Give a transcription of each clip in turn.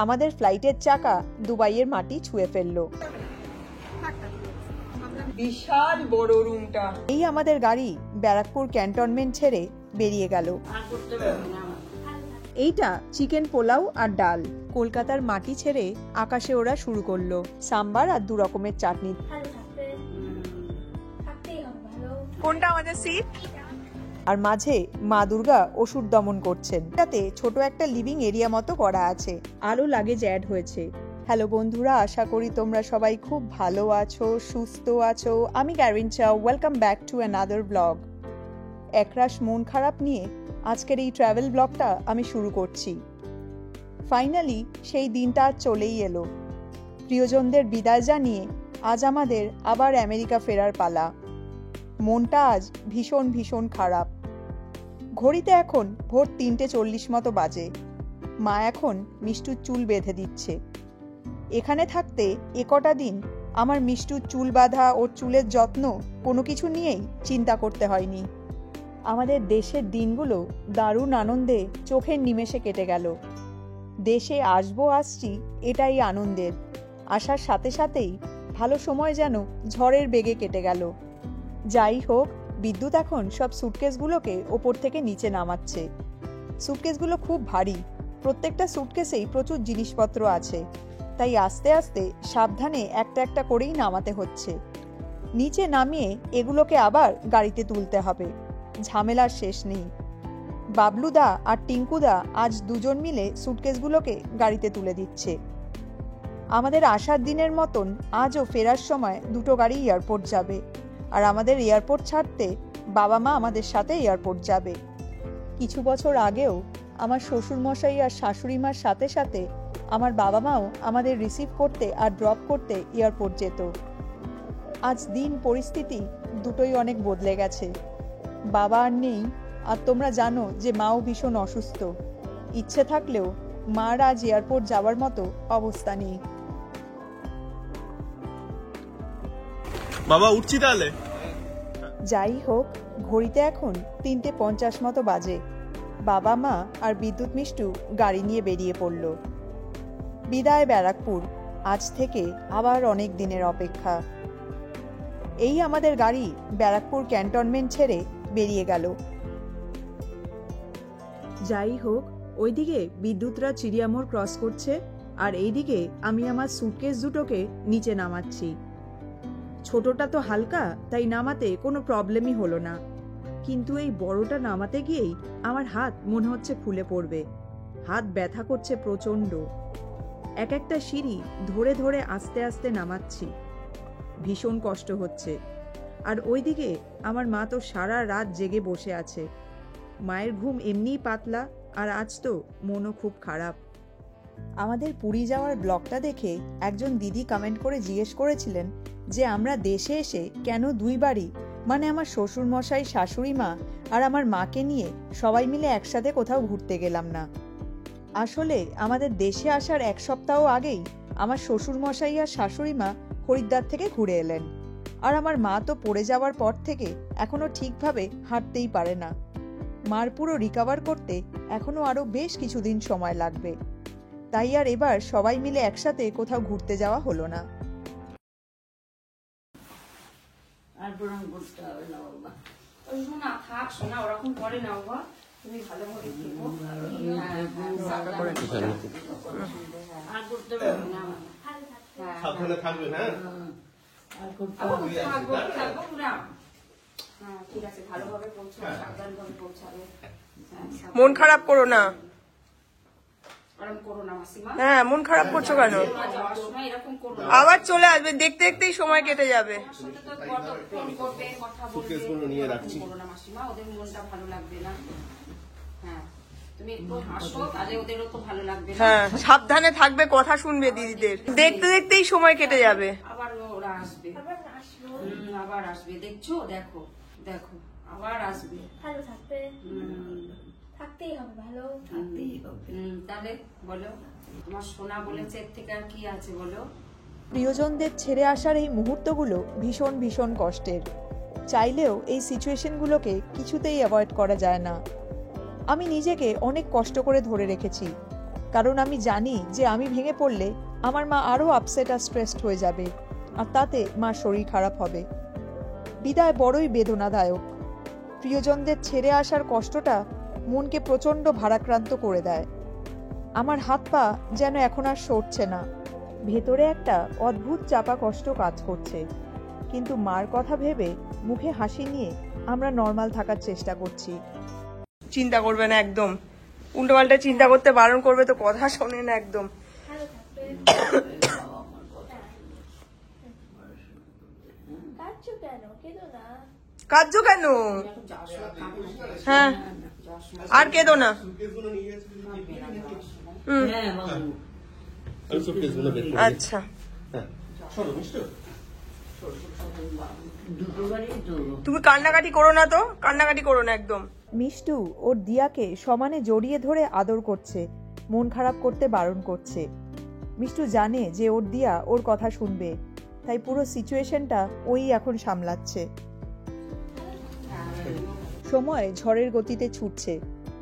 আমাদের ফ্লাইটের চাকা দুবাইয়ের মাটি ছুঁয়ে ফেললো। বিশাল বড় রুমটা। এই আমাদের গাড়ি ব্যারাকপুর ক্যান্টনমেন্ট ছেড়ে বেরিয়ে গেল। এইটা চিকেন পোলাও আর ডাল। কলকাতার মাটি ছেড়ে আকাশে ওরা শুরু করলো সাম্বার আর 2 রকমের চাটনি। কোনটা আমাদের সিট? আর মাঝে মা দুর্গা অসুর দমন করছেন। তাতে ছোট একটা লিভিং এরিয়া মতো করা আছে। আরো লাগেজ অ্যাড হয়েছে। হ্যালো বন্ধুরা, আশা করি তোমরা সবাই খুব ভালো আছো, সুস্থ আছো। আমি গ্যারিন চাও, welcome back to another blog. একরাশ মন খারাপ নিয়ে আজকের এই ট্রাভেল ব্লগটা আমি শুরু করছি। ফাইনালি সেই দিনটা চলেই এলো। প্রিয়জনদের বিদায় জানিয়ে আজ আমাদের আবার আমেরিকা ফেরার পালা। মনটা আজ ভীষণ ভীষণ খারাপ। ঘড়িতে এখন ভোর 3:40 মতো বাজে। মা এখন মিষ্টুর চুল বেঁধে দিচ্ছে। এখানে থাকতে কটা দিন আমার মিষ্টুর চুল বাঁধা, ওর চুলের যত্ন কোনো কিছু নিয়েই চিন্তা করতে হয়নি। আমাদের দেশের দিনগুলো দারুণ আনন্দে চোখের নিমেষে কেটে গেল। দেশে আসছি এটাই আনন্দের। আসার সাথে সাথেই ভালো সময় যেন ঝড়ের বেগে কেটে গেল। যাই হোক, বিদ্যুৎ এখন সব সুটকেসগুলোকে ওপর থেকে নিচে নামাচ্ছে। সুটকেসগুলো খুব ভারী, প্রত্যেকটা সুটকেসেই প্রচুর জিনিসপত্র আছে, তাই আস্তে আস্তে সাবধানে একটা একটা করেই নামাতে হচ্ছে। নিচে নামিয়ে এগুলোকে আবার গাড়িতে তুলতে হবে। ঝামেলার শেষ নেই। বাবলুদা আর টিঙ্কুদা আজ দুজন মিলে সুটকেসগুলোকে গাড়িতে তুলে দিচ্ছে। আমাদের আসার দিনের মতন আজও ফেরার সময় 2টো গাড়ি এয়ারপোর্ট যাবে। আর আমাদের এয়ারপোর্ট ছাড়তে বাবা মা আমাদের সাথে এয়ারপোর্ট যাবে। কিছু বছর আগেও আমার শ্বশুরমশাই আর শাশুড়ি মার সাথে সাথে আমার বাবা মাও আমাদের রিসিভ করতে আর ড্রপ করতে এয়ারপোর্ট যেত। আজ দিন পরিস্থিতি দুটোই অনেক বদলে গেছে। বাবা আর নেই, আর তোমরা জানো যে মাও ভীষণ অসুস্থ। ইচ্ছে থাকলেও মার আজ এয়ারপোর্ট যাওয়ার মতো অবস্থা নেই। বাবা উঠছি তাহলে। যাই হোক, ঘড়িতে এখন 3:50 মতো বাজে। বাবা মা আর বিদ্যুৎ মিষ্টু গাড়ি নিয়ে বেরিয়ে পড়ল। বিদায় ব্যারাকপুর। আজ থেকে আবার অনেক দিনের অপেক্ষা। এই আমাদের গাড়ি ব্যারাকপুর ক্যান্টনমেন্ট ছেড়ে বেরিয়ে গেল। যাই হোক, ওইদিকে বিদ্যুৎরা চিড়িয়ামোড় ক্রস করছে, আর এইদিকে আমি আমার সুটকেস দুটোকে নিচে নামাচ্ছি। ছোটটা তো হালকা, তাই নামাতে কোনো প্রবলেমই হলো না, কিন্তু এই বড়টা নামাতে গিয়েই আমার হাত মনে হচ্ছে খুলে পড়বে। হাত ব্যথা করছে প্রচণ্ড। এক একটা সিঁড়ি ধরে ধরে আস্তে আস্তে নামাচ্ছি। ভীষণ কষ্ট হচ্ছে। আর ওইদিকে আমার মা তো সারা রাত জেগে বসে আছে। মায়ের ঘুম এমনিই পাতলা, আর আজ তো মনও খুব খারাপ। আমাদের পুরী যাওয়ার ব্লগটা দেখে একজন দিদি কমেন্ট করে জিজ্ঞেস করেছিলেন যে আমরা দেশে এসে কেন 2 বাড়ি, মানে আমার শ্বশুর মশাই, শাশুড়ি মা আর আমার মাকে নিয়ে সবাই মিলে একসাথে কোথাও ঘুরতে গেলাম না। আসলে আমাদের দেশে আসার 1 সপ্তাহ আগেই আমার শ্বশুর মশাই আর শাশুড়ি মা হরিদ্বার থেকে ঘুরে এলেন। আর আমার মা তো পড়ে যাওয়ার পর থেকে এখনো ঠিকভাবে হাঁটতেই পারে না। মার পুরো রিকভার করতে এখনো আরো বেশ কিছুদিন সময় লাগবে। তাই আর এবার সবাই মিলে একসাথে কোথাও ঘুরতে যাওয়া হলো না। আর প্রণাম করতে হবে না বাবা। ওই না থাক শোনা, ওরকম করে না বাবা। তুমি ভালোভাবে থেকো। আর করতে পারবে না। সাবধানে থাকবেন। হ্যাঁ, আর করতে হবে থাকবো না। হ্যাঁ ঠিক আছে, ভালোভাবে পৌঁছাবে, সাবধানভাবে পৌঁছাবে। মন খারাপ করো না। আরাম করো না মাসিমা। হ্যাঁ, মন খারাপ করছো কেন? যাওয়ার সময় এরকম করো না। আবার চলে আসবে, দেখতে দেখতেই সময় কেটে যাবে। ফোন করবে, কথা বলবে। সুটকেসগুলো নিয়ে রাখছি। করো না মাসিমা, ওদের মনটা ভালো লাগবে না। হ্যাঁ তুমি একটু হাসো, তাহলে ওদেরও তো ভালো লাগবে না। হ্যাঁ, সাবধানে থাকবে, কথা শুনবে দিদিদের। দেখতে দেখতেই সময় কেটে যাবে। আবার ওরা আসবে, আবার আসবে। দেখছো, দেখো দেখো আবার আসবে। ভালো থাকবে, থাকতেই হবে, ভালো থাকতেই হবে। তাহলে বলো, তোমার সোনা বলেছে, এর থেকে আর কি আছে বলো? প্রিয়জনদের ছেড়ে আসার এই মুহূর্তগুলো ভীষণ ভীষণ কষ্টের। চাইলেও এই সিচুয়েশনগুলোকে কিছুতেই অ্যাভয়েড করা যায় না। আমি নিজেকে অনেক কষ্ট করে ধরে রেখেছি, কারণ আমি জানি যে আমি ভেঙে পড়লে আমার মা আরও আপসেট আর স্ট্রেসড হয়ে যাবে, আর তাতে মার শরীর খারাপ হবে। বিদায় বড়ই বেদনাদায়ক। প্রিয়জনদের ছেড়ে আসার কষ্টটা মনকে প্রচণ্ড ভারাক্রান্ত করে দেয়। আমার হাত পা যেন এখন আর সরছে না। ভেতরে একটা অদ্ভুত চাপা কষ্ট কাজ করছে, কিন্তু মার কথা ভেবে মুখে হাসি নিয়ে আমরা নর্মাল থাকার চেষ্টা করছি। চিন্তা করবে না একদম, উল্টোপাল্টা চিন্তা করতে বারণ করবে তো কথা শোনে না একদম। ভালো থাকবে। কাঁদছো কেন? কেঁদো না। কাঁদছো কেন? হ্যাঁ, আর কেঁদো না। আচ্ছা, তুমি কান্নাকাটি করো না তো, কান্নাকাটি করো না একদম। মিষ্টু ওর দিয়াকে সমানে জড়িয়ে ধরে আদর করছে, মন খারাপ করতে বারণ করছে। মিষ্টু জানে যে ওর দিয়া ওর কথা শুনবে, তাই পুরো সিচুয়েশনটা ওই এখন সামলাচ্ছে। সময় ঝড়ের গতিতে ছুটছে,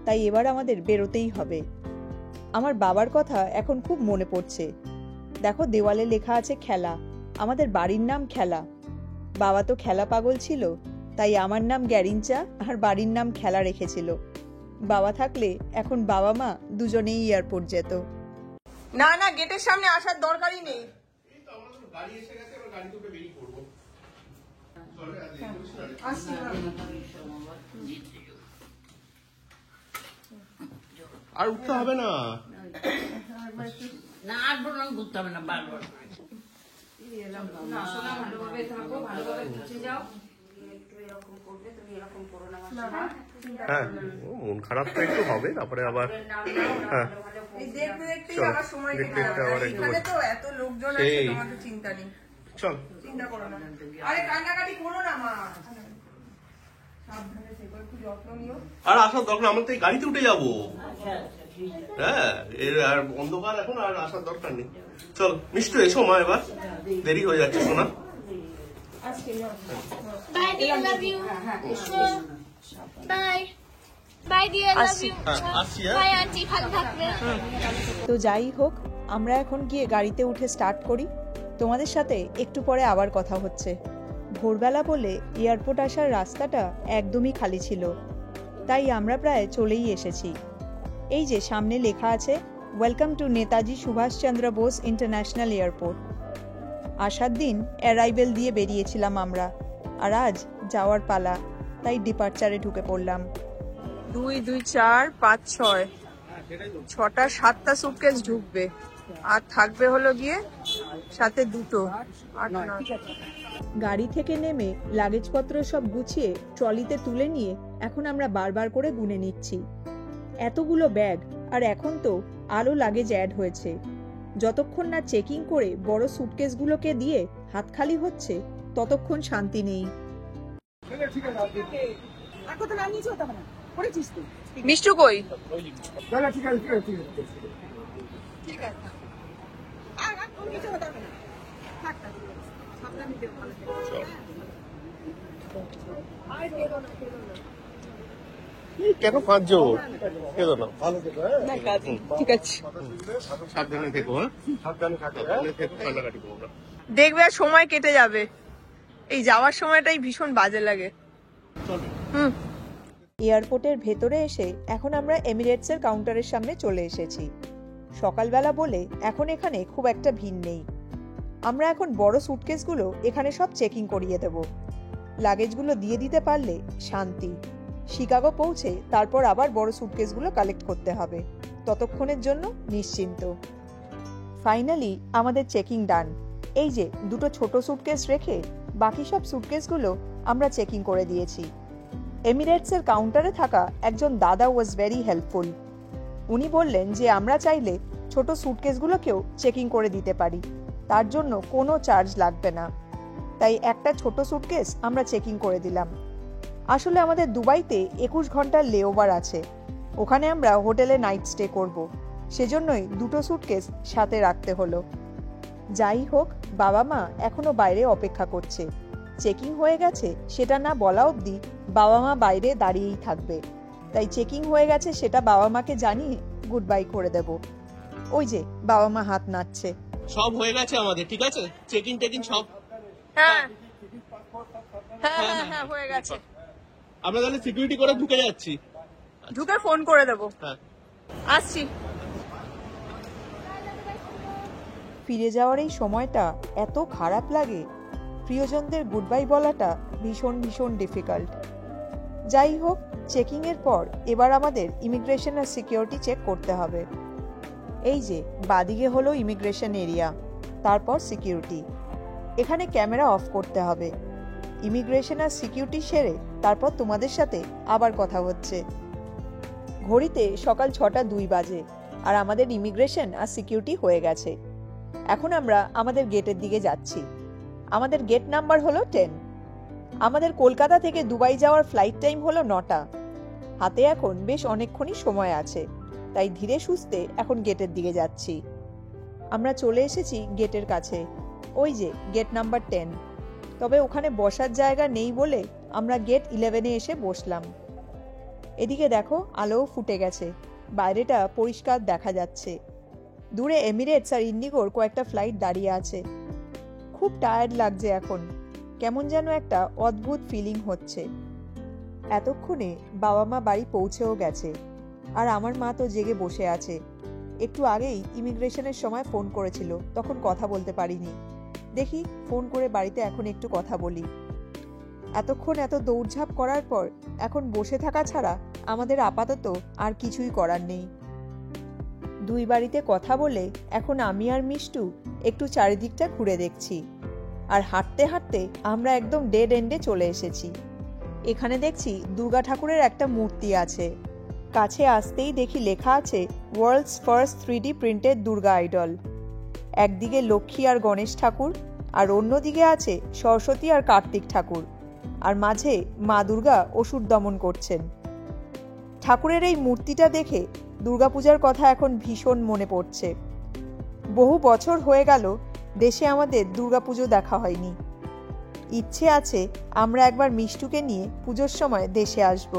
তাই এবার আমাদের বেরোতেই হবে। আমার বাবার কথা এখন খুব মনে পড়ছে। দেখো, দেওয়ালে লেখা আছে খেলা। আমাদের বাড়ির নাম খেলা। বাবা তো খেলা পাগল ছিল, তাই আমার নাম গ্যারিঞ্চা আর বাড়ির নাম খেলা রেখেছিল। বাবা থাকলে এখন বাবা মা দুজনেই এয়ারপোর্ট যেত। না না, গেটের সামনে আসার দরকারই নেই। আর উঠতে হবে না। না, আর বরং ঘুরতে হবে না বারবার। না, শোনা, ভালোভাবে থাকো, ভালোভাবে পৌঁছে যাও। একটু এরকম করবে, তুমি এরকম করো না। হ্যাঁ, মন খারাপ তো একটু হবে, তারপরে আবার হ্যাঁ এই দেখতে দেখতেই চলো, আবার সময় দেখতে কেটে দেখতে যাবে। আবার একটু এখানে তো এত লোকজন আছে, সেই। তোমাদের চিন্তা নেই, চল। চিন্তা করো না। আরে কান্নাকাটি করো না মা, সাবধানে থেকো, একটু যত্ন নিও। আর আসার দরকার, আমরা তো এই গাড়িতে উঠে যাবো। হ্যাঁ, এর আর অন্ধকার এখন, আর আসার দরকার নেই। চল মিষ্টু, এসো মা, এবার দেরি হয়ে যাচ্ছে শোনা। Bye dear, love you. Bye bye dear, love you. আসছি। হ্যাঁ, বাই আন্টি, ভালো থাকবে। তো যাই হোক, আমরা এখন গিয়ে গাড়িতে উঠে স্টার্ট করি। তোমাদের সাথে একটু পরে আবার কথা হচ্ছে। ভোরবেলা বলে এয়ারপোর্ট আসার রাস্তাটা একদমই খালি ছিল, তাই আমরা প্রায় চলেই এসেছি। এই যে সামনে লেখা আছে welcome to Netaji Subhas Chandra Bose international airport. আসার দিন অ্যারাইভেল দিয়ে বেরিয়েছিলাম আমরা, আর আজ যাওয়ার পালা, তাই ডিপার্চারে ঢুকে পড়লাম। 2, 2, 4, 5, 6, 6টা 7টা সুটকেস ঢুকবে, আর থাকবে হলো গিয়ে সাথে 2টো, 8, 9। গাড়ি থেকে নেমে লাগেজপত্র সব গুছিয়ে ট্রলিতে তুলে নিয়ে এখন আমরা বারবার করে গুনে নিচ্ছি। এতগুলো ব্যাগ, আর এখন তো আরও লাগেজ অ্যাড হয়েছে। যতক্ষণ না চেকিং করে বড় সুটকেসগুলোকে দিয়ে হাত খালি হচ্ছে, ততক্ষণ শান্তি নেই। মিষ্টু কই? কেন কাঁদছো? কেঁদো না, ভালো থেকো। ঠিক আছে, সাবধানে থেকো। হ্যাঁ, সাবধানে থেকো, কান্নাকাটি করো না। দেখবে আর সময় কেটে যাবে। এই যাওয়ার সময়টাই ভীষণ বাজে লাগে। এয়ারপোর্টের ভেতরে এসে এখন আমরা এমিরেটসের কাউন্টারের সামনে চলে এসেছি। সকালবেলা বলে এখন এখানে খুব একটা ভিড় নেই। আমরা এখন বড় সুটকেসগুলো এখানে সব চেকিং করিয়ে দেব। লাগেজগুলো দিয়ে দিতে পারলে শান্তি। শিকাগো পৌঁছে তারপর আবার বড় সুটকেসগুলো কালেক্ট করতে হবে, ততক্ষণের জন্য নিশ্চিন্ত। ফাইনালি আমাদের চেকিং ডান। এই যে 2টো ছোট সুটকেস রেখে বাকি সব সুটকেসগুলো আমরা চেকিং করে দিয়েছি। এমিরেটসের কাউন্টারে থাকা একজন দাদা ওয়াজ ভেরি হেল্পফুল। উনি বললেন যে আমরা চাইলে ছোট সুটকেসগুলোকেও চেকিং করে দিতে পারি, তার জন্য কোনো চার্জ লাগবে না। তাই একটা ছোট সুটকেস আমরা চেকিং করে দিলাম। আসলে আমাদের দুবাইতে 21 ঘন্টার লেওভার আছে, ওখানে আমরা হোটেলে নাইট স্টে করব, সেজন্যই 2টো সুটকেস সাথে রাখতে হলো। যাই হোক, বাবা মা এখনো বাইরে অপেক্ষা করছে। চেকিং হয়ে গেছে সেটা না বলা অবধি বাবা মা বাইরে দাঁড়িয়েই থাকবে, তাই চেকিং হয়ে গেছে সেটা বাবা মাকে জানিয়ে গুড বাই করে দেব। ওই যে বাবা মা হাত নাড়ছে। সব হয়ে গেছে আমাদের, ঠিক আছে, চেকিং টেকিং সব। হ্যাঁ হ্যাঁ হ্যাঁ হ্যাঁ হয়ে গেছে। আমরা তাহলে সিকিউরিটি করে ঢুকে যাচ্ছি। ঢুকে ফোন করে দেবো। হ্যাঁ আসছি। ফিরে যাওয়ার এই সময়টা এত খারাপ লাগে, প্রিয়জনদের গুড বাই বলাটা ভীষণ ভীষণ ডিফিকাল্ট। যাই হোক, চেকিংয়ের পর এবার আমাদের ইমিগ্রেশন আর সিকিউরিটি চেক করতে হবে। এই যে বাদিকে হলো ইমিগ্রেশন এরিয়া, তারপর সিকিউরিটি। এখানে ক্যামেরা অফ করতে হবে। ইমিগ্রেশন আর সিকিউরিটি সেরে তারপর তোমাদের সাথে আবার কথা হচ্ছে। ঘড়িতে সকাল 6:02 বাজে আর আমাদের ইমিগ্রেশন আর সিকিউরিটি হয়ে গেছে। এখন আমরা আমাদের গেটের দিকে যাচ্ছি। আমাদের গেট নাম্বার হলো 10। আমাদের কলকাতা থেকে দুবাই যাওয়ার ফ্লাইট টাইম হলো 9টা। হাতে এখন বেশ অনেকক্ষণই সময় আছে, তাই ধীরে সুস্থে এখন গেটের দিকে যাচ্ছি। আমরা চলে এসেছি গেটের কাছে। ওই যে গেট নাম্বার 10। তবে ওখানে বসার জায়গা নেই বলে আমরা গেট 11-এ এসে বসলাম। এদিকে দেখো আলোও ফুটে গেছে, বাইরেটা পরিষ্কার দেখা যাচ্ছে। দূরে এমিরেটস আর ইন্ডিগোর কয়েকটা ফ্লাইট দাঁড়িয়ে আছে। খুব টায়ার্ড লাগছে এখন, কেমন যেন একটা অদ্ভুত ফিলিং হচ্ছে। এতক্ষণে বাবা মা বাড়ি পৌঁছেও গেছে আর আমার মা তো জেগে বসে আছে। একটু আগেই ইমিগ্রেশনের সময় ফোন করেছিল, তখন কথা বলতে পারিনি। দেখি ফোন করে বাড়িতে এখন একটু কথা বলি। এতক্ষণ এত দৌড়ঝাঁপ করার পর এখন বসে থাকা ছাড়া আমাদের আপাতত আর কিছুই করার নেই। দুই বাড়িতে কথা বলে এখন আমি আর মিষ্টু একটু চারিদিকটা ঘুরে দেখছি। আর হাঁটতে হাঁটতে আমরা একদম ডেড এন্ডে চলে এসেছি। এখানে দেখছি দুর্গা ঠাকুরের একটা মূর্তি আছে। কাছে আসতেই দেখি লেখা আছে world's first 3D printed Durga idol. একদিকে লক্ষ্মী আর গণেশ ঠাকুর, আর অন্যদিকে আছে সরস্বতী আর কার্তিক ঠাকুর, আর মাঝে মা দুর্গা অসুর দমন করছেন। ঠাকুরের এই মূর্তিটা দেখে দুর্গাপূজার কথা এখন ভীষণ মনে পড়ছে। বহু বছর হয়ে গেল দেশে আমাদের দুর্গাপুজো দেখা হয়নি। ইচ্ছে আছে আমরা একবার মিষ্টুকে নিয়ে পুজোর সময় দেশে আসব।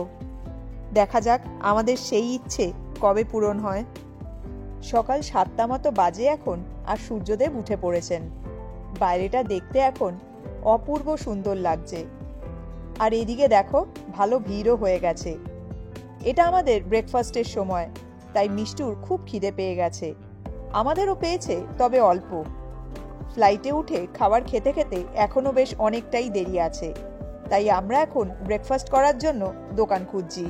দেখা যাক আমাদের সেই ইচ্ছে কবে পূরণ হয়। সকাল 7টা মতো বাজে এখন, আর সূর্যদেব উঠে পড়েছেন। বাইরেটা দেখতে এখন অপূর্ব সুন্দর লাগছে। আর এদিকে দেখো ভালো ভিড়ও হয়ে গেছে। এটা আমাদের ব্রেকফাস্টের সময়, তাই মিষ্টুর খুব খিদে পেয়ে গেছে। আমাদেরও পেয়েছে, তবে অল্প। ফ্লাইটে উঠে খাবার খেতে খেতে এখনো বেশ অনেকটাই দেরি আছে, তাই আমরা এখন ব্রেকফাস্ট করার জন্য দোকান খুঁজছি।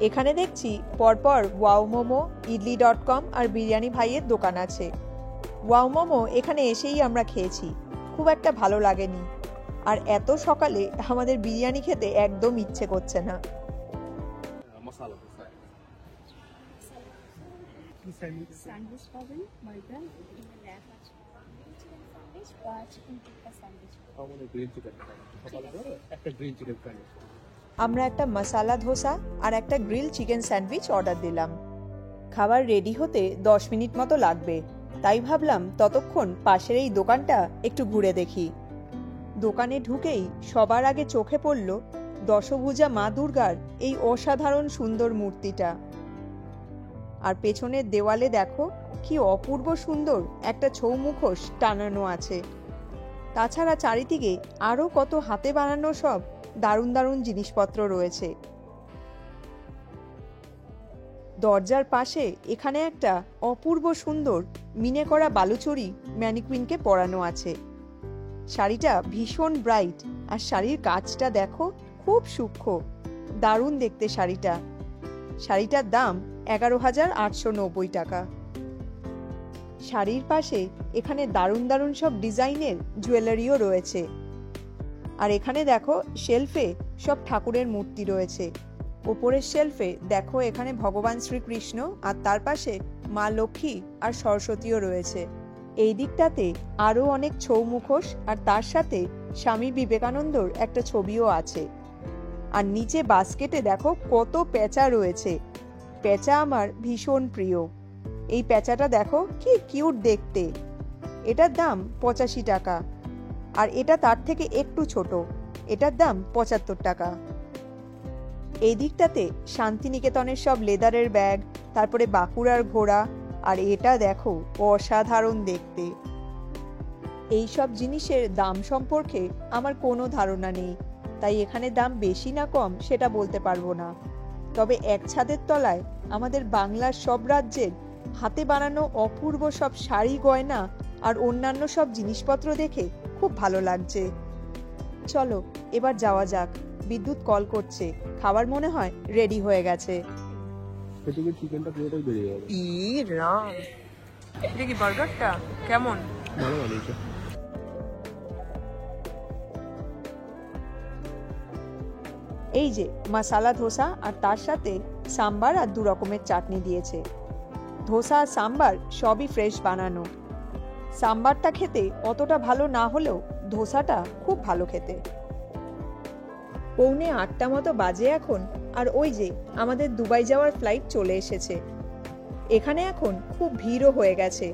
এখানে দেখছি পরপর ওয়াও মোমো, idli.com আর বিরিয়ানি ভাইয়ের দোকান আছে। ওয়াও মোমো এখানে এসেই আমরা খেয়েছি, খুব একটা ভালো লাগেনি। আর এত সকালে আমাদের বিরিয়ানি খেতে একদম ইচ্ছে করছে না। স্যান্ডউইচ পাবেন, বার্গার, র্যাপ আছে, স্যান্ডউইচ বা চিকেন টিক্কা স্যান্ডউইচ। আমরা একটা মশালা ধোসা আর একটা গ্রিল চিকেন স্যান্ডউইচ অর্ডার দিলাম। খাবার রেডি হতে 10 মিনিট মতো লাগবে, তাই ভাবলাম ততক্ষণ পাশের এই দোকানটা একটু ঘুরে দেখি। দোকানে ঢুকেই সবার আগে চোখে পড়ল দশভুজা মা দুর্গার এই অসাধারণ সুন্দর মূর্তিটা। আর পেছনের দেওয়ালে দেখো কি অপূর্ব সুন্দর একটা ছৌ মুখোশ টানানো আছে। তাছাড়া চারিদিকে আরো কত হাতে বানানো সব দারুণ দারুণ জিনিসপত্র রয়েছে। দরজার পাশে এখানে একটা অপূর্ব সুন্দর মিনে করা বালুচরী ম্যানিকুইনকে পরানো আছে। শাড়িটা ভীষণ ব্রাইট, আর শাড়ির কাজটা দেখো খুব সূক্ষ্ম, দারুণ দেখতে শাড়িটা। শাড়িটার দাম 11,890 টাকা। শাড়ির পাশে এখানে দারুণ দারুণ সব ডিজাইনের জুয়েলারিও রয়েছে। আর এখানে দেখো শেলফে সব ঠাকুরের মূর্তি রয়েছে। ওপরের শেলফে দেখো এখানে ভগবান শ্রীকৃষ্ণ, আর তার পাশে মা লক্ষ্মী আর সরস্বতীও রয়েছে। এই দিকটাতে আরো অনেক ছৌ মুখোশ, আর তার সাথে স্বামী বিবেকানন্দর একটা ছবিও আছে। আর নিচে বাস্কেটে দেখো কত পেঁচা রয়েছে। পেঁচা আমার ভীষণ প্রিয়। এই পেঁচাটা দেখো কি কিউট দেখতে। এটার দাম 85 টাকা, আর এটা তার থেকে একটু ছোট, এটার দাম 75 টাকা। এই দিকটাতে শান্তিনিকেতনের সব লেদারের ব্যাগ, তারপরে বাঁকুড়ার ঘোড়া, আর এটা দেখো, অসাধারণ দেখতে। এই সব জিনিসের দাম সম্পর্কে আমার কোনো ধারণা নেই, তাই এখানে দাম বেশি না কম সেটা বলতে পারবো না। তবে এক ছাদের তলায় আমাদের বাংলার সব রাজ্যের হাতে বানানো অপূর্ব সব শাড়ি গয়না আর অন্যান্য সব জিনিসপত্র দেখে খুব ভালো লাগছে। চলো এবার যাওয়া যাক, বিদ্যুৎ কল করছে, খাবার মনে হয় রেডি হয়ে গেছে। এদিকে চিকেনটা পুরোটাই বেরিয়ে যাবে। এটা কি বার্গারটা কেমন? ভালো বানিয়েছে। এই যে মশালা ধোসা, আর তার সাথে সাম্বার আর 2 রকমের চাটনি দিয়েছে। ধোসা আর সাম্বার সবই ফ্রেশ বানানো। সাম্বারটা খেতে অতটা ভালো না হলেও ধোসাটা খুব ভালো খেতে। 7:45 মতো বাজে এখন, আর ওই যে আমাদের দুবাই যাওয়ার ফ্লাইট চলে এসেছে। এখানে এখন খুব ভিড়ও হয়ে গেছে,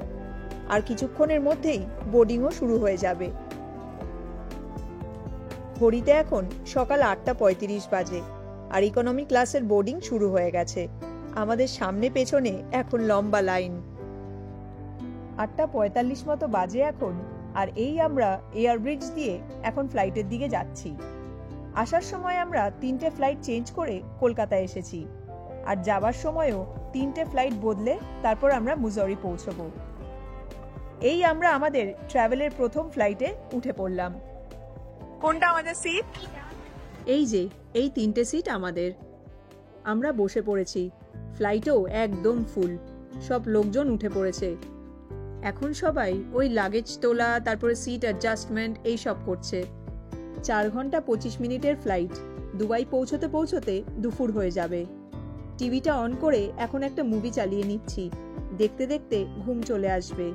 আর কিছুক্ষণের মধ্যেই বোর্ডিংও শুরু হয়ে যাবে। ঘড়িতে এখন সকাল 8:35 বাজে, আর ইকোনমি ক্লাসের বোর্ডিং শুরু হয়ে গেছে। আমাদের সামনে পেছনে এখন লম্বা লাইন। 8:45 মতো বাজে এখন, আর এই আমরা এয়ার ব্রিজ দিয়ে এখন ফ্লাইটের দিকে যাচ্ছি। আসার সময় আমরা 3টে ফ্লাইট চেঞ্জ করে কলকাতায় এসেছি, আর যাবার সময়ও 3টে ফ্লাইট বদলে তারপর আমরা মুজোরি পৌঁছবো। এই আমরা আমাদের ট্রাভেলের প্রথম ফ্লাইটে উঠে পড়লাম। কোনটা আমাদের সিট? এই যে এই 3টে সিট আমাদের। আমরা বসে পড়েছি। ফ্লাইটও একদম ফুল, সব লোকজন উঠে পড়েছে। এখন সবাই ওই লাগেজ তোলা, তারপরে সিট অ্যাডজাস্টমেন্ট এই সব করছে। 4 ঘন্টা 25 মিনিটের ফ্লাইট। দুবাই পৌঁছতে পৌঁছতে দুপুর হয়ে যাবে। টিভিটা অন করে এখন একটা মুভি চালিয়ে নিচ্ছি। দেখতে দেখতে ঘুম চলে আসবে।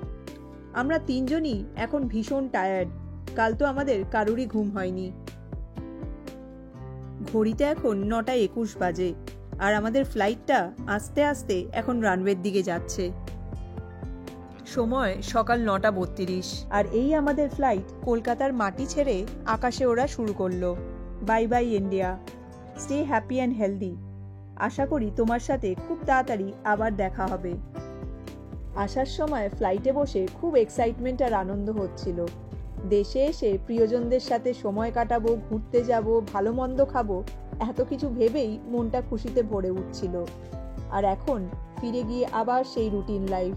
আমরা 3 জনই এখন ভীষণ টায়ার্ড। কাল তো আমাদের কারুরই ঘুম হয়নি। ঘড়িতে এখন 9:21 বাজে, আর আমাদের ফ্লাইটটা আস্তে আস্তে এখন রানওয়ের দিকে যাচ্ছে। সময় সকাল 9:32, আর এই আমাদের ফ্লাইট কলকাতার মাটি ছেড়ে আকাশে ওড়া শুরু করলো। Bye bye India, stay happy and healthy. আশা করি তোমার সাথে খুব তাড়াতাড়ি আবার দেখা হবে। আসার সময় ফ্লাইটে বসে খুব এক্সাইটমেন্ট আর আনন্দ হচ্ছিল। দেশে এসে প্রিয়জনদের সাথে সময় কাটাবো, ঘুরতে যাব, ভালো মন্দ খাবো, এত কিছু ভেবেই মনটা খুশিতে ভরে উঠছিল। আর এখন ফিরে গিয়ে আবার সেই রুটিন লাইফ।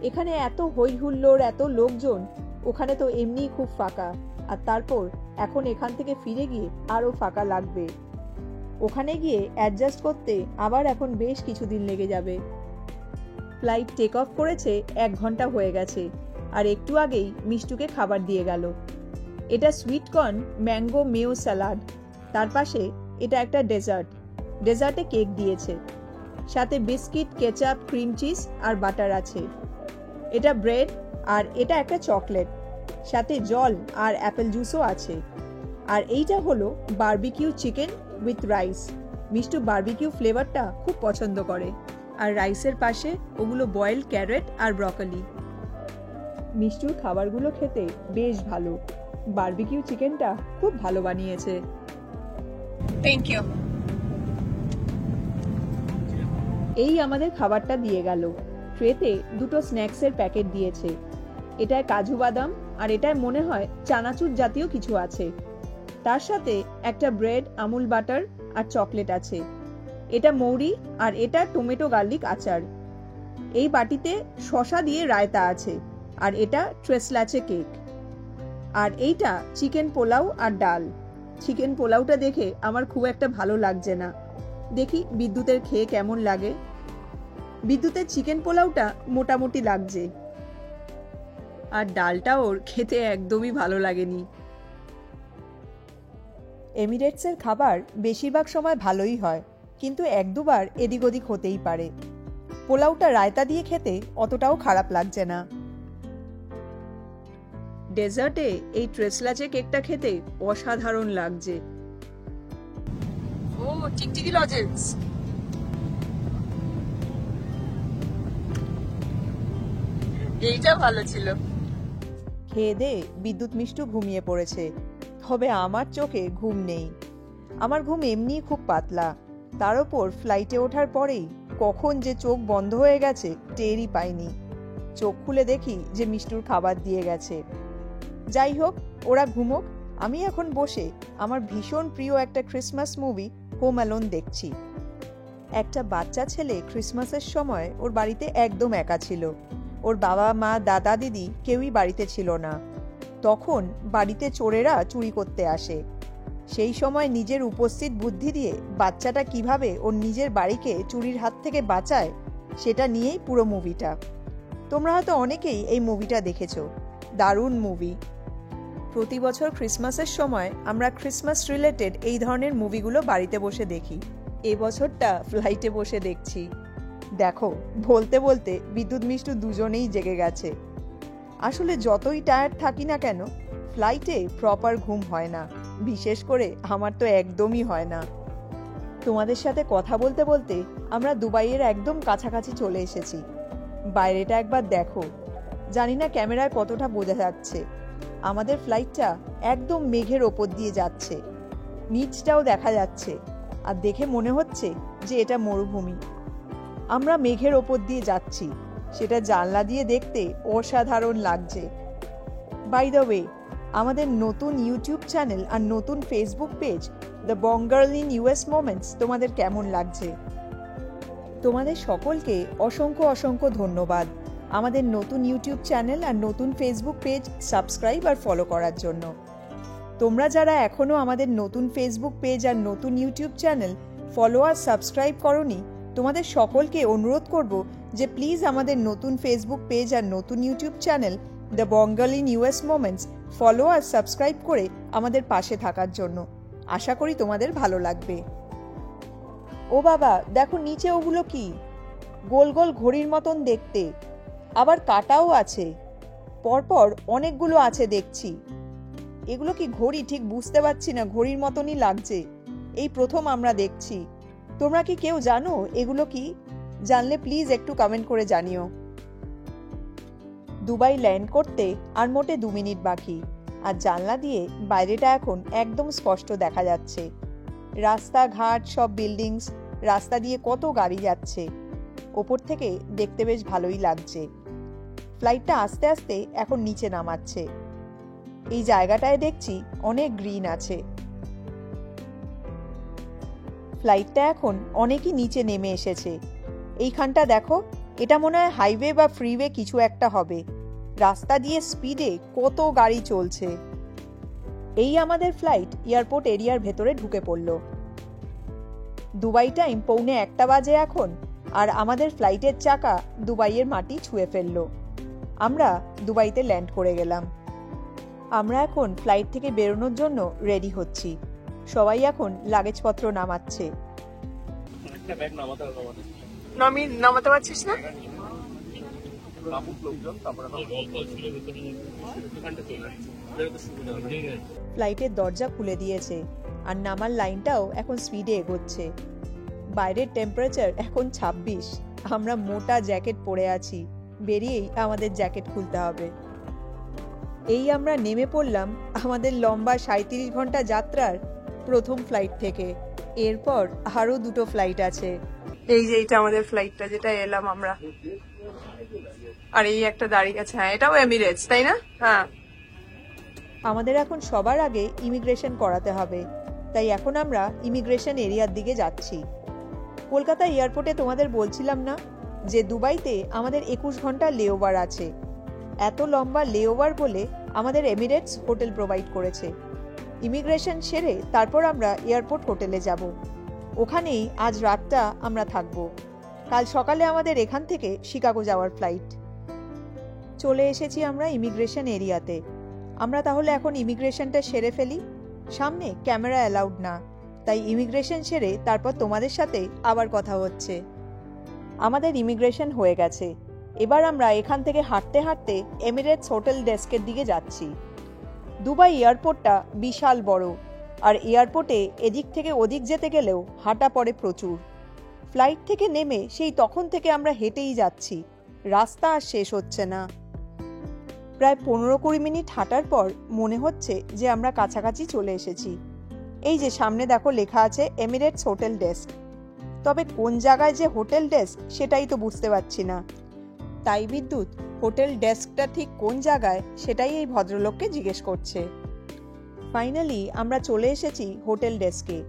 এখানে এত হই হুল্লোড়, এত লোকজন, ওখানে তো এমনিই খুব ফাঁকা, আর তারপর এখন এখান থেকে ফিরে গিয়ে আরো ফাঁকা লাগবে। ওখানে গিয়ে অ্যাডজাস্ট করতে আবার এখন বেশ কিছুদিন লেগে যাবে। ফ্লাইট টেক অফ করেছে 1 ঘন্টা হয়ে গেছে, আর একটু আগেই মিষ্টুকে খাবার দিয়ে গেল। এটা sweet corn mango Mayo salad, তার পাশে এটা একটা ডেজার্টে কেক দিয়েছে, সাথে বিস্কিট, কেচাপ, ক্রিম চিজ আর বাটার আছে। এটা ব্রেড, আর এটা একটা চকলেট, সাথে জল আর অ্যাপেল জুসও আছে। আর এইটা হলো barbecue chicken with rice. Mishtu barbecue ফ্লেভারটা খুব পছন্দ করে। আর রাইসের পাশে ওগুলো বয়েলড ক্যারেট আর ব্রকলি। মিষ্টুর খাবারগুলো খেতে বেশ ভালো। বারবিকিউ চিকেনটা খুব ভালো বানিয়েছে। Thank you. এই আমাদের খাবারটা দিয়ে গেল। ট্রেতে 2টো স্ন্যাক্সের প্যাকেট দিয়েছে। এটায় কাজু বাদাম, আর এটায় মনে হয় চানাচুর জাতীয় কিছু আছে। তার সাথে একটা ব্রেড, আমুল বাটার আর চকলেট আছে। এটা মৌরি, আর এটা টমেটো গার্লিক আচার। এই বাটিতে শসা দিয়ে রায়তা আছে, আর এটা ট্রেসলাচে কেক। আর এইটা চিকেন পোলাও আর ডাল। চিকেন পোলাওটা দেখে আমার খুব একটা ভালো লাগছে না। দেখি বিদ্যুতের খেয়ে কেমন লাগে। বিদ্যুতের চিকেন পোলাওটা মোটামুটি লাগছে, আর ডালটা ওর খেতে একদমই ভালো লাগেনি। এমিরেটসের খাবার বেশিরভাগ সময় ভালোই হয়, কিন্তু 1-2বার এদিক ওদিক হতেই পারে। পোলাওটা রায়তা দিয়ে খেতে অতটাও খারাপ লাগছে না। ডেজার্টে এই ট্রেসলাচে কেকটা খেতে অসাধারণ লাগছে। ও টিকটিকি লজেন্স। এইটা ভালো ছিল। খেয়ে দে বিদ্যুৎ মিষ্টু ঘুমিয়ে পড়েছে, তবে আমার চোখে ঘুম নেই। আমার ঘুম এমনিই খুব পাতলা। তার ওপর ফ্লাইটে ওঠার পরেই কখন যে চোখ বন্ধ হয়ে গেছে টেরই পাইনি। চোখ খুলে দেখি যে মিষ্টুর খাবার দিয়ে গেছে। যাই হোক, ওরা ঘুমোক, আমি এখন বসে আমার ভীষণ প্রিয় একটা ক্রিসমাস মুভি হোম অ্যালোন দেখছি। একটা বাচ্চা ছেলে ক্রিসমাসের সময় ওর বাড়িতে একদম একা ছিল। ওর বাবা মা দাদা দিদি কেউই বাড়িতে ছিল না। তখন বাড়িতে চোরেরা চুরি করতে আসে। সেই সময় নিজের উপস্থিত বুদ্ধি দিয়ে বাচ্চাটা কিভাবে ওর নিজের বাড়িকে চুরির হাত থেকে বাঁচায় সেটা নিয়েই পুরো মুভিটা। তোমরা হয়তো অনেকেই এই মুভিটা দেখেছো। দারুণ মুভি। প্রতি বছর ক্রিসমাসের সময় আমরা ক্রিসমাস রিলেটেড এই ধরনের মুভিগুলো বাড়িতে বসে দেখি। এই বছরটা ফ্লাইটে বসে দেখছি। দেখো, বলতে বলতে বিদ্যুৎ মিষ্টু দুজনেই জেগে গেছে। আসলে যতই টায়ার্ড থাকি না কেন, ফ্লাইটে প্রপার ঘুম হয় না। বিশেষ করে আমার তো একদমই হয় না। তোমাদের সাথে কথা বলতে বলতে আমরা দুবাইয়ের একদম কাছাকাছি চলে এসেছি। বাইরেটা একবার দেখো। জানি না ক্যামেরায় কতটা বোঝা যাচ্ছে। আমাদের ফ্লাইটটা একদম মেঘের ওপর দিয়ে যাচ্ছে। নিচটাও দেখা যাচ্ছে, আর দেখে মনে হচ্ছে যে এটা মরুভূমি। আমরা মেঘের ওপর দিয়ে যাচ্ছি, সেটা জানলা দিয়ে দেখতে অসাধারণ লাগছে। বাই দ্য ওয়ে, আমাদের নতুন ইউটিউব চ্যানেল আর নতুন Facebook page the Bong girl in US moments তোমাদের কেমন লাগছে? তোমাদের সকলকে অসংখ্য অসংখ্য ধন্যবাদ আমাদের নতুন ইউটিউব চ্যানেল আর নতুন ফেসবুক পেজ সাবস্ক্রাইব আর ফলো করার জন্য। তোমরা যারা এখনও আমাদের নতুন ফেসবুক পেজ আর নতুন ইউটিউব চ্যানেল ফলো আর সাবস্ক্রাইব করোনি, তোমাদের সকলকে অনুরোধ করব যে প্লিজ আমাদের নতুন ফেসবুক পেজ আর নতুন YouTube channel the Bangal in US moments follow আর সাবস্ক্রাইব করে আমাদের পাশে থাকার জন্য। আশা করি তোমাদের ভালো লাগবে। ও বাবা, দেখো নিচে ওগুলো কি? গোল গোল ঘড়ির মতন দেখতে, আবার কাটাও আছে। পরপর অনেকগুলো আছে দেখছি। এগুলো কি ঘড়ি ঠিক বুঝতে পারছি না, ঘড়ির মতনই লাগছে। এই প্রথম আমরা দেখছি। তোমরা কি কেউ জানো এগুলো কি? জানলে প্লিজ একটু কমেন্ট করে জানিও। দুবাই ল্যান্ড করতে আর মোটে 2 মিনিট বাকি, আর জানলা দিয়ে বাইরেটা এখন একদম স্পষ্ট দেখা যাচ্ছে। রাস্তাঘাট, সব বিল্ডিংস, রাস্তা দিয়ে কত গাড়ি যাচ্ছে। ওপর থেকে দেখতে বেশ ভালোই লাগছে। ফ্লাইটটা আস্তে আস্তে এখন নিচে নামাচ্ছে। এই জায়গাটায় দেখছি অনেক গ্রিন আছে। ফ্লাইটটা এখন অনেকই নিচে নেমে এসেছে। এইখানটা দেখো, এটা মনে হয় হাইওয়ে বা ফ্রিওয়ে কিছু একটা হবে। রাস্তা দিয়ে স্পিডে কত গাড়ি চলছে। এই আমাদের ফ্লাইট এয়ারপোর্ট এরিয়ার ভেতরে ঢুকে পড়ল। দুবাই টাইম 1:45 বাজে এখন, আর আমাদের ফ্লাইটের চাকা দুবাইয়ের মাটি ছুঁয়ে ফেলল। আমরা দুবাইতে ল্যান্ড করে গেলাম। আমরা এখন ফ্লাইট থেকে বেরোনোর জন্য রেডি হচ্ছি। সবাই এখন লাগেজপত্র নামাচ্ছে। নামাতে পারছিস না? ফ্লাইটের দরজা খুলে দিয়েছে, আর নামার লাইনটাও এখন স্পিডে এগোচ্ছে। বাইরের টেম্পারেচার এখন 26। আমরা মোটা জ্যাকেট পরে আছি। বেরিয়েই আমাদের জ্যাকেট খুলতে হবে। এই আমরা নেমে পড়লাম আমাদের লম্বা 37 ঘন্টা যাত্রার প্রথম ফ্লাইট থেকে। এরপর আরো 2টো ফ্লাইট আছে। এই যে এইটা আমাদের ফ্লাইটটা, যেটা এলাম আমরা। আর এই একটা দাঁড়িয়ে আছে। হ্যাঁ, এটাও এমিরেটস, তাই না? হ্যাঁ। আমাদের এখন সবার আগে ইমিগ্রেশন করাতে হবে, তাই এখন আমরা ইমিগ্রেশন এরিয়ার দিকে যাচ্ছি। কলকাতা এয়ারপোর্টে তোমাদের বলছিলাম না যে দুবাইতে আমাদের 21 ঘন্টা লেওভার আছে। এত লম্বা লেওভার বলে আমাদের এমিরেটস হোটেল প্রোভাইড করেছে। ইমিগ্রেশন সেরে তারপর আমরা এয়ারপোর্ট হোটেলে যাব। ওখানেই আজ রাতটা আমরা থাকবো। কাল সকালে আমাদের এখান থেকে শিকাগো যাওয়ার ফ্লাইট। চলে এসেছি আমরা ইমিগ্রেশন এরিয়াতে। আমরা তাহলে এখন ইমিগ্রেশনটা সেরে ফেলি। সামনে ক্যামেরা অ্যালাউড না, তাই ইমিগ্রেশন সেরে তারপর তোমাদের সাথে আবার কথা হচ্ছে। আমাদের ইমিগ্রেশন হয়ে গেছে। এবার আমরা এখান থেকে হাঁটতে হাঁটতে এমিরেটস হোটেল ডেস্কের দিকে যাচ্ছি। দুবাই এয়ারপোর্টটা বিশাল বড়, আর এয়ারপোর্টে এদিক থেকে ওদিক যেতে গেলেও হাঁটা পড়ে প্রচুর। ফ্লাইট থেকে নেমে সেই তখন থেকে আমরা হেঁটেই যাচ্ছি, রাস্তা আর শেষ হচ্ছে না। প্রায় 15-20 মিনিট হাঁটার পর মনে হচ্ছে যে আমরা কাছাকাছি চলে এসেছি। এই যে সামনে দেখো লেখা আছে এমিরেটস হোটেল ডেস্ক। তবে কোন জায়গায় যে হোটেল ডেস্ক সেটাই তো বুঝতে পারছি না। তাই বিদ্যুৎ হোটেল ডেস্কটা ঠিক কোন জায়গায় সেটাই এই ভদ্রলোককে জিজ্ঞেস করছে। ফাইনালি আমরা চলে এসেছি হোটেল ডেস্কে।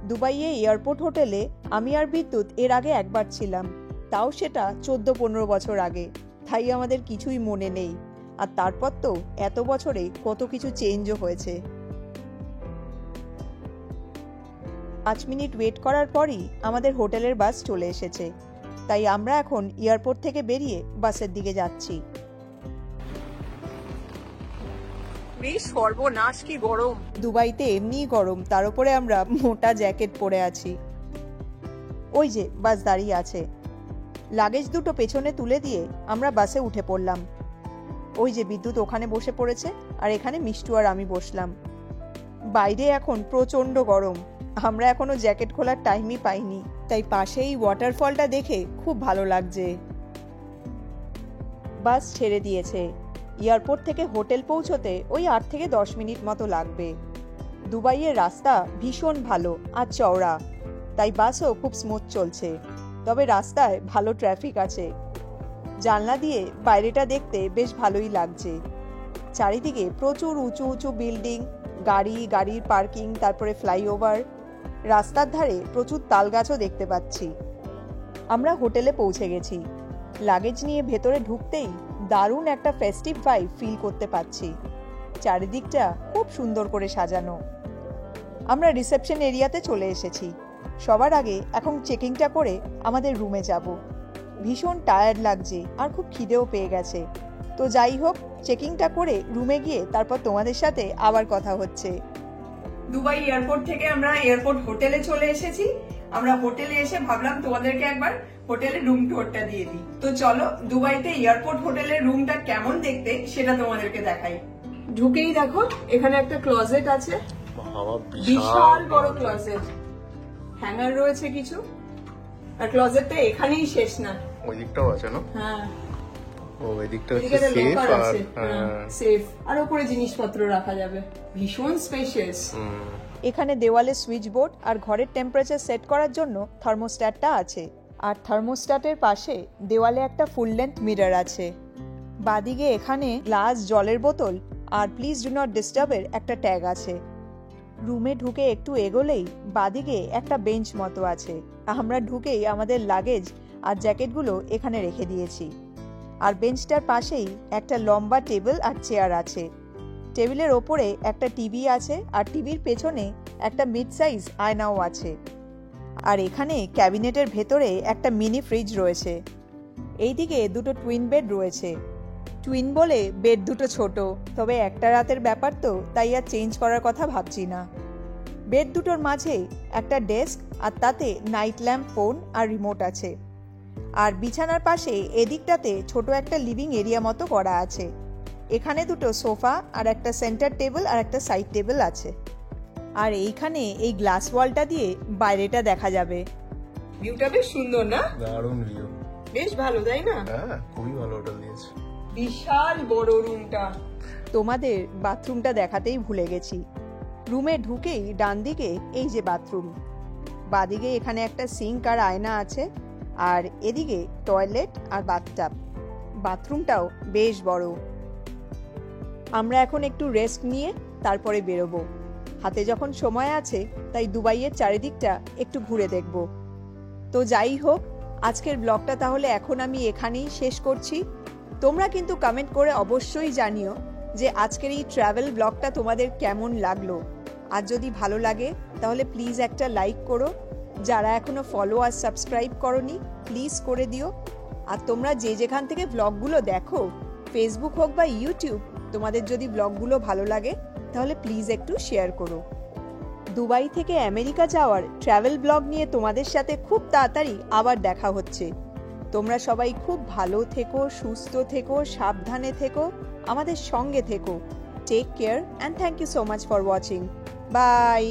দুবাইয়ে এয়ারপোর্ট হোটেলে আমি আর বিদ্যুৎ এর আগে একবার ছিলাম, তাও সেটা 14-15 বছর আগে, তাই আমাদের কিছুই মনে নেই। আর তারপর তো এত বছরে কত কিছু চেঞ্জও হয়েছে। 5 মিনিট ওয়েট করার পরই আমাদের হোটেলের বাস চলে এসেছে, তাই আমরা এখন এয়ারপোর্ট থেকে বেরিয়ে বাসের দিকে যাচ্ছি। বেশ সর্বনাশ কি গরম। দুবাইতে এমনিই গরম, তার উপরে আমরা মোটা জ্যাকেট পরে আছি। ওই যে বাস দাঁড়িয়ে আছে। লাগেজ দুটো পেছনে তুলে দিয়ে আমরা বাসে উঠে পড়লাম। ওই যে বিদ্যুৎ ওখানে বসে পড়েছে, আর এখানে মিষ্টু আর আমি বসলাম। বাইরে এখন প্রচন্ড গরম, আমরা এখনো জ্যাকেট খোলার টাইমই পাইনি, তাই পাশেই ওয়াটারফলটা দেখে খুব ভালো লাগছে। বাস ছেড়ে দিয়েছে। এয়ারপোর্ট থেকে হোটেল পৌঁছতে ওই 8 থেকে 10 মিনিট মতো লাগবে। দুবাইয়ের রাস্তা ভীষণ ভালো আর চওড়া, তাই বাসও খুব স্মুথ চলছে। তবে রাস্তায় ভালো ট্রাফিক আছে। জানলা দিয়ে বাইরেটা দেখতে বেশ ভালোই লাগছে। চারিদিকে প্রচুর উঁচু উঁচু বিল্ডিং, গাড়ির পার্কিং, তারপরে ফ্লাইওভার। রাস্তার ধারে প্রচুর তাল গাছও দেখতে পাচ্ছি। আমরা হোটেলে পৌঁছে গেছি। লাগেজ নিয়ে ভেতরে ঢুকতেই দারুণ একটা ফেস্টিভ ভাইব ফিল করতে পাচ্ছি। চারিদিকটা খুব সুন্দর করে সাজানো। আমরা রিসেপশন এরিয়াতে চলে এসেছি। সবার আগে এখন চেকিংটা করে আমাদের রুমে যাব। ভীষণ টায়ার্ড লাগছে আর খুব খিদেও পেয়ে গেছে। তো যাই হোক, চেকিংটা করে রুমে গিয়ে তারপর তোমাদের সাথে আবার কথা হচ্ছে। দুবাই এয়ারপোর্ট থেকে আমরা এয়ারপোর্ট হোটেলে চলে এসেছি। আমরা হোটেলে এসে ভাবলাম তোমাদেরকে একবার হোটেলের রুম টুরটা দিয়ে দিই। তো চলো দুবাইতে এয়ারপোর্ট হোটেলের রুমটা কেমন দেখতে সেটা তোমাদেরকে দেখাই। ঢুকেই দেখো এখানে একটা ক্লোজেট আছে, বিশাল বড় ক্লোজেট। হ্যাঙ্গার রয়েছে কিছু, আর ক্লোজেটটা এখানেই শেষ না, ওই দিকটাও আছে না? হ্যাঁ, ও এই দিকটা এদিকে হচ্ছে একটা সেফ locker আর আছে, সেফ, আর উপরে জিনিসপত্র রাখা যাবে। ভীষণ স্পেশিয়াস। এখানে দেওয়ালে সুইচ বোর্ড আর ঘরের টেম্পারেচার সেট করার জন্য থার্মোস্ট্যাটটা আছে। আর থার্মোস্ট্যাটের পাশে দেওয়ালে একটা ফুল লেন্থ মিরর আছে। বাদিকে এখানে গ্লাস, জলের বোতল আর প্লিজ ডু নট ডিস্টার্বের একটা ট্যাগ আছে। রুমে ঢুকে একটু এগোলেই বাদিকে একটা বেঞ্চ মতো আছে। আমরা ঢুকেই আমাদের লাগেজ আর জ্যাকেটগুলো এখানে রেখে দিয়েছি। আর বেঞ্চটার পাশেই একটা লম্বা টেবিল আর চেয়ার আছে। টেবিলের ওপরে একটা টিভি আছে, আর টিভির পেছনে একটা মিড সাইজ আয়নাও আছে। আর এখানে ক্যাবিনেটের ভেতরে একটা মিনি ফ্রিজ রয়েছে। এইদিকে দুটো টুইন বেড রয়েছে। টুইন বলে বেড দুটো ছোট, তবে একটা রাতের ব্যাপার তো, তাই আর চেঞ্জ করার কথা ভাবছি না। বেড দুটোর মাঝে একটা ডেস্ক, আর তাতে নাইট ল্যাম্প, ফোন আর রিমোট আছে। আর বিছানার পাশে এদিকটাতে ছোট একটা লিভিং এরিয়া মতো করা আছে। এখানে দুটো সোফা আর একটা সেন্টার টেবিল আর একটা সাইড টেবিল আছে। আর এইখানে এই গ্লাস ওয়ালটা দিয়ে বাইরেটা দেখা যাবে। ভিউটা বেশ সুন্দর না? দারুণ ভিউ, বেশ ভালো, তাই না? হ্যাঁ খুবই ভালো হোটেল দিয়েছে। বিশাল বড় রুমটা। তোমাদের বাথরুমটা দেখাতেই ভুলে গেছি। রুমে ঢুকেই ডান দিকে এই যে বাথরুম, বাদিকে এখানে একটা সিঙ্ক আর আয়না আছে, আর এদিকে টয়লেট আর বাথটাব। বাথরুমটাও বেশ বড়। আমরা এখন একটু রেস্ট নিয়ে তারপরে বেরোবো। হাতে যখন সময় আছে তাই দুবাইয়ের চারিদিকটা একটু ঘুরে দেখব। তো যাই হোক, আজকের ব্লগটা তাহলে এখন আমি এখানেই শেষ করছি। তোমরা কিন্তু কমেন্ট করে অবশ্যই জানিও যে আজকের এই ট্রাভেল ব্লগটা তোমাদের কেমন লাগলো। আর যদি ভালো লাগে তাহলে প্লিজ একটা লাইক করো। যারা এখনো ফলো আর সাবস্ক্রাইব করোনি প্লিজ করে দিও। আর তোমরা যে যেখান থেকে ব্লগগুলো দেখো, ফেসবুক হোক বা ইউটিউব, তোমাদের যদি ব্লগগুলো ভালো লাগে তাহলে প্লিজ একটু শেয়ার করো। দুবাই থেকে আমেরিকা যাওয়ার ট্রাভেল ব্লগ নিয়ে তোমাদের সাথে খুব তাড়াতাড়ি আবার দেখা হচ্ছে। তোমরা সবাই খুব ভালো থেকো, সুস্থ থেকো, সাবধানে থেকো, আমাদের সঙ্গে থেকো। Take care and thank you so much for watching. By.